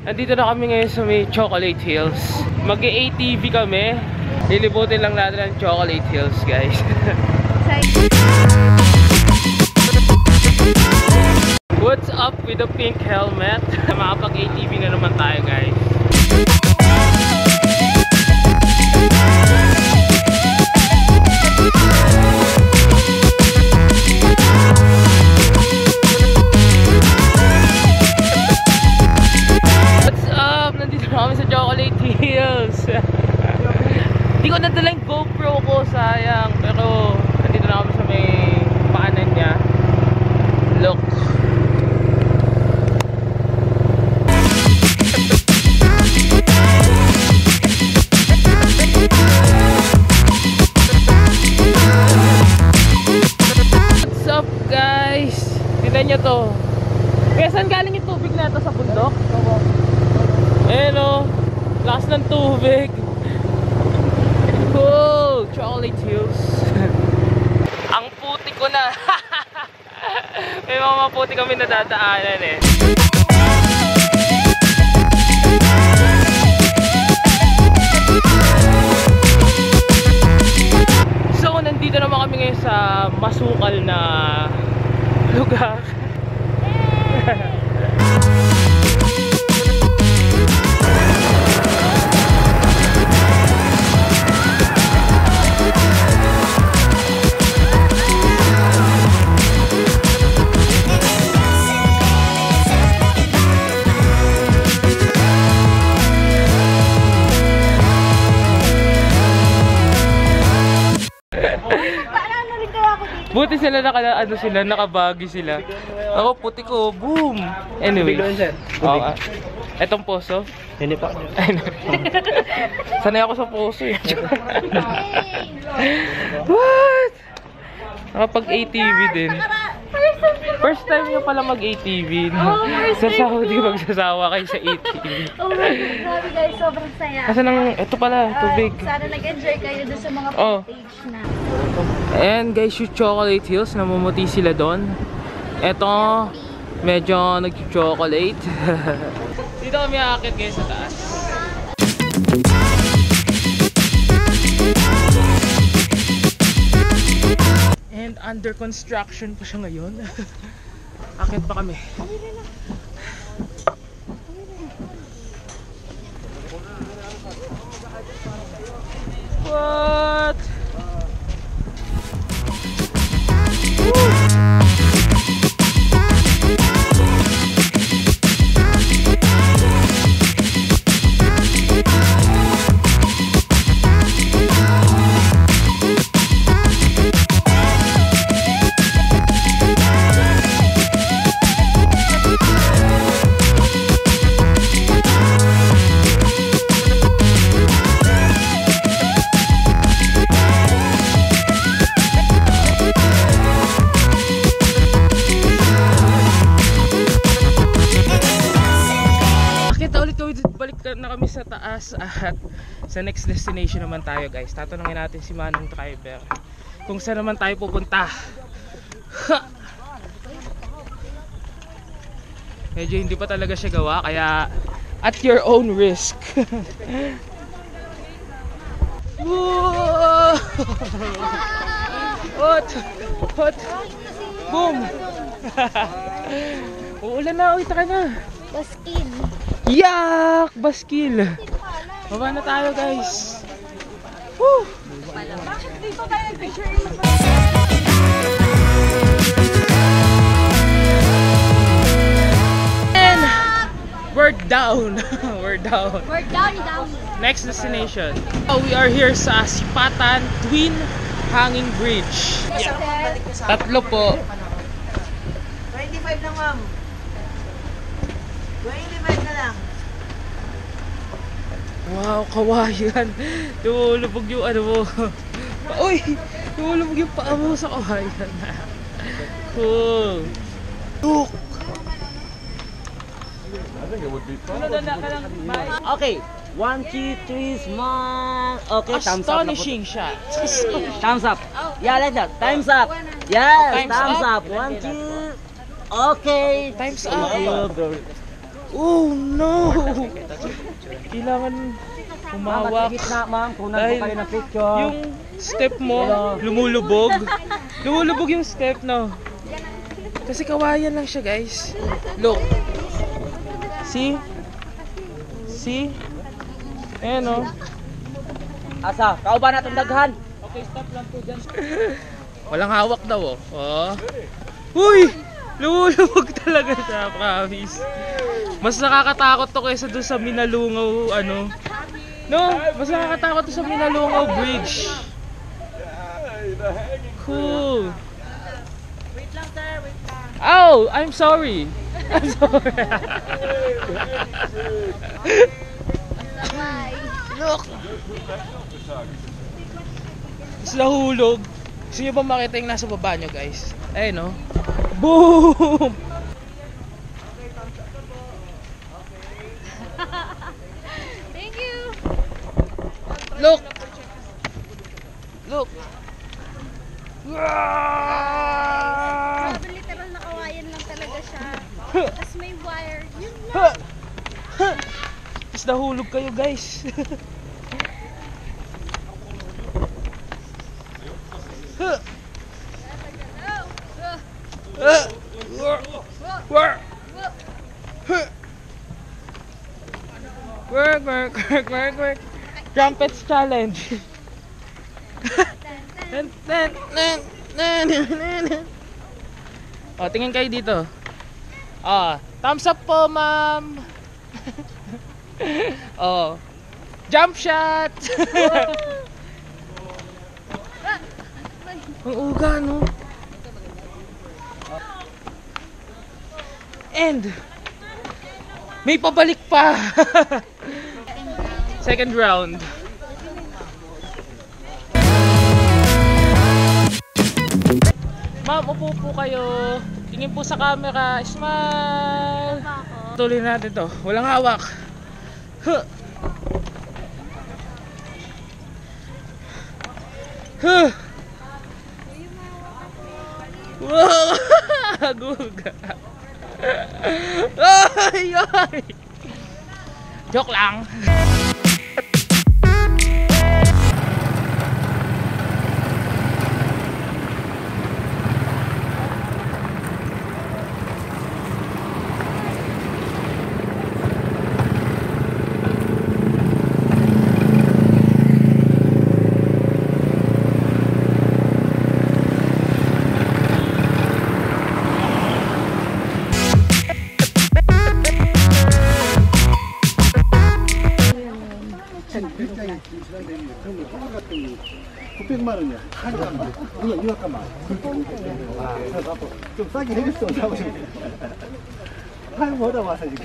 Nandito na kami ngayon sa may Chocolate Hills. Mag-ATV kami. Lilibutin lang natin ang Chocolate Hills, guys. What's up with the pink helmet? Makapag-ATV na naman tayo, guys. Kami sa Chocolate Hills. Hindi ko nadala yung GoPro ko, sayang. Pero nandito na kami sa may paanan niya. Look. What's up, guys? Tignan nyo to. Kaya saan galing yung tubig na ito? Sa bundok? Hello, lakas ng tubig. Cool, Chocolate Hills. Ang puti ko na. May mga maputi kami nadadaanan eh. So, nandito naman kami ngayon sa masukal na lugar. Buti sila nakabagi sila. Ako puti ko, boom. Anyway. Etong poso. Hindi pa. Sanay ako sa poso eh. What? Nakapag-ATV din. First time nyo pala mag-ATV. Sa Saudi magsasawa kayo sa ATV. Oh my God, grabe guys, sobrang saya. Kasi ito pala, tubig. Sana nag-enjoy kayo doon sa mga footage na. Ayan guys, yung Chocolate Hills, namumuti sila doon. Eto, medyo nag-chocolate. Dito kami aakit guys sa taas. And under construction pa siya ngayon. Akit pa kami. What? Na kami sa taas at sa next destination naman tayo guys. Tatanungin natin si Manong driver kung saan naman tayo pupunta. Medyo hindi pa talaga siya gawa kaya at your own risk. What? Boom. Uulan na, uwi taka na. Baskin. Yak! Baskil! Baba na tayo guys. Woo! Bakit dito tayo picture? And we're down. We're down. We're down. Next destination. Oh, we are here sa Sipatan Twin Hanging Bridge. Yeah. Tatlo po. 25 lang, ma'am. 25 na lang. Wow, kawayan. Lumulubog yung ano mo. Uy! Lumulubog yung paa mo sa kawayan. Cool. Look! Okay. 1, 2, 3, smile. Okay, thumbs up. Astonishing shot. Thumbs up. Yeah, like that. Time's up. Yes, Time's thumbs up. up. 1, 2. Okay. Time's Thank you. Oh no! Kailangan humawak. Gitna, ma'am. Kunan Dahil ko kayo ng picture. yung step mo, lumulubog. Lumulubog yung step, no? Kasi kawayan lang siya, guys. Look. See? See? Ayan, no? Asa, kauban natin daghan. Okay, stop lang po dyan. Walang hawak daw, oh. Oh. Uy! Lumulubog talaga siya, promise. Mas nakakatakot to kaysa doon sa Minalungaw, ano. No, mas nakakatakot to sa Minalungaw Bridge. Cool. Wait lang, sir. Wait lang. Oh, I'm sorry. I'm sorry. Look. Mas nahulog. Gusto nyo ba makita yung nasa baba nyo, guys? Ayun, no? Boom! Thank you! Look! Look! Grabe, literal na kawayan lang talaga siya. Tapos may wire. Yun lang. Mas nahulog kayo, guys. Work. Trumpets challenge. Oh, tingin kayo dito. Ah, thumbs up po, ma'am. Oh. Jump shot. Ang uga, no? And may pabalik pa. Second round. Ma'am, upo po kayo. Tingin po sa camera. Smile. Tuloy natin to. Walang hawak. Huh. Huh. Wow. Guga. Ay, ay. Joke lang. $900이야. 이거 잠깐만. 좀 싸게 해줬으면 사고 싶네. 팔보다 와서 지금.